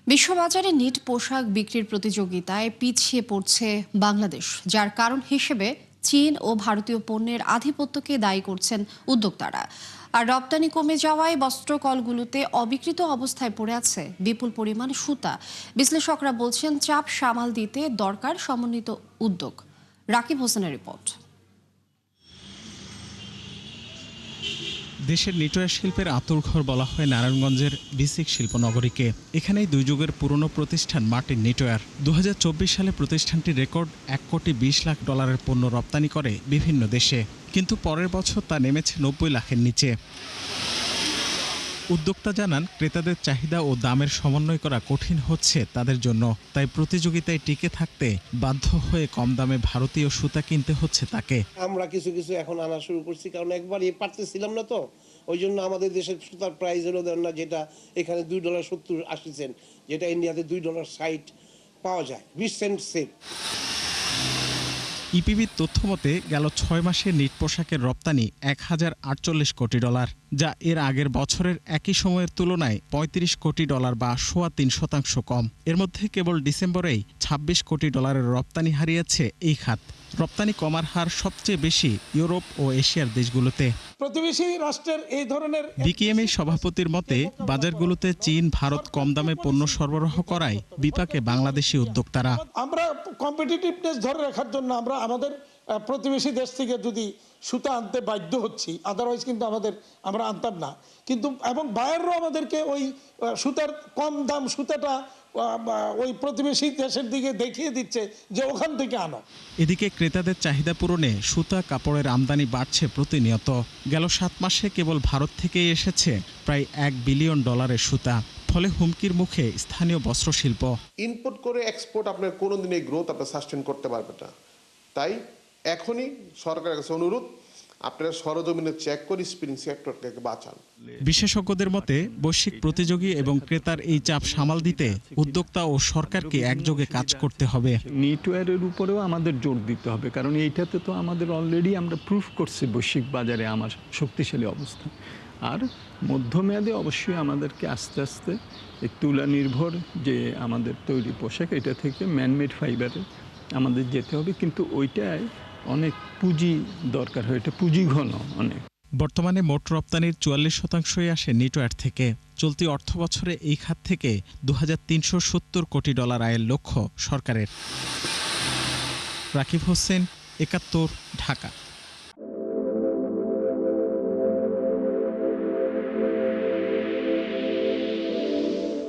বিশ্ববাজারে NEET পোশাক বিক্রির প্রতিযোগিতায় পিছিয়ে পড়ছে বাংলাদেশ, যার কারণ হিসেবে চীন ও ভারতীয় পণ্যের আধিপত্যকে দায়ী করছেন উদ্যোক্তারা। আর রপ্তানি কমে যাওয়ায় বস্ত্রকলগুলোতে অবিকৃত অবস্থায় পড়ে আছে বিপুল পরিমাণ সুতা। বিশ্লেষকরা বলছেন চাপ সামাল দিতে দরকার সমন্বিত উদ্যোগ। রাকিব হোসেনের রিপোর্ট। দেশের নিটওয়্যার শিল্পের আঁতুড়ঘর বলা হয় নারায়ণগঞ্জের বিসিক শিল্পনগরীকে। এখানেই 2 যুগের পুরনো প্রতিষ্ঠান মার্টিন নিটওয়্যার। 2024 সালে প্রতিষ্ঠানটি রেকর্ড $1,20,00,000 পণ্য রপ্তানি করে বিভিন্ন দেশে, কিন্তু পরের বছর তা নেমেছে 90 লাখের নিচে। উদ্যোক্তা জানান, ক্রেতাদের চাহিদা ও দামের সমন্বয় করা কঠিন হচ্ছে তাদের জন্য। তাই প্রতিযোগিতায় টিকে থাকতে বাধ্য হয়ে কম দামে ভারতীয় সুতা কিনতে হচ্ছে তাকে। আমরা কিছু এখন আনা শুরু করছি, কারণ একবারই পারতেছিলাম না, তো ওই জন্য আমাদের দেশের সুতার প্রাইস হলো না, যেটা এখানে $2.70-80, যেটা ইন্ডিয়াতে $2.60 পাওয়া যায়, 20 সেন্ট সেভ। ইপিবির তথ্য মতে গেল 6 মাসে নিট পোশাকের রপ্তানি $1,048 কোটি, যা এর আগের বছরের একই সময়ের তুলনায় $35 কোটি বা 3.25% কম। এর মধ্যে কেবল ডিসেম্বরেই $26 কোটি রপ্তানি হারিয়েছে এই খাত। রপ্তানি কমার হার সবচেয়ে বেশি ইউরোপ ও এশিয়ার দেশগুলোতে। প্রতিবেশী রাষ্ট্রের এই ধরনের বিকেএমএ সভাপতির মতে বাজারগুলোতে চীন, ভারত কম দামে পণ্য সরবরাহ করায় বিপাকে বাংলাদেশি উদ্যোক্তারা। আমরা কম্পিটিটিভনেস ধরে রাখার জন্য আমরা আমাদের প্রতিবেশী দেশ থেকে যদি সুতা আনতে বাধ্য হচ্ছি, আদারওয়াইজ কিন্তু আমরা আনতাম না। কিন্তু এবং বায়াররাও আমাদেরকে ওই সুতার কম দাম সুতাটা ওই প্রতিবেশী দেশের দিকে দেখিয়ে দিচ্ছে যে ওখান থেকে আনো। এদিকে ক্রেতাদের চাহিদা পূরণে সুতা কাপড়ের আমদানি বাড়ছে প্রতিনিয়ত। গেল 7 মাসে কেবল ভারত থেকেই এসেছে প্রায় $1 বিলিয়ন সুতা। ফলে হুমকির মুখে স্থানীয় বস্ত্রশিল্প। ইনপুট করে এক্সপোর্ট আপনার কোনোদিন এই গ্রোথ আপনার সাস্টেন করতে পারবে না। তাই এখনই সরকারের কাছে অনুরোধ, আপনারা সরজমিনে চেক করে স্পিনিং সেক্টরকে বাঁচান। বিশেষজ্ঞদের মতে বৈশ্বিক প্রতিযোগী এবং ক্রেতার এই চাপ সামাল দিতে উদ্যোক্তা ও সরকারকে একযোগে কাজ করতে হবে। নিটওয়্যারের উপরেও আমাদের জোর দিতে হবে, কারণ এইটাতে তো আমাদের অলরেডি আমরা প্রুফ করছি বৈশ্বিক বাজারে আমার শক্তিশালী অবস্থা। আর মধ্যমেয়াদে অবশ্যই আমাদেরকে আস্তে আস্তে এই তুলা নির্ভর যে আমাদের তৈরি পোশাক, এটা থেকে ম্যানমেড ফাইবারে আমাদের যেতে হবে, কিন্তু ওইটায় অনেক পুঁজি দরকার হয়, এটা পুঁজি ঘন অনেক। বর্তমানে মোট রপ্তানির 44%ই আসে নিটওয়্যার থেকে। চলতি অর্থবছরে এই খাত থেকে $2,370 কোটি আয়ের লক্ষ্য সরকারের। রাকিব হোসেন, 71, ঢাকা।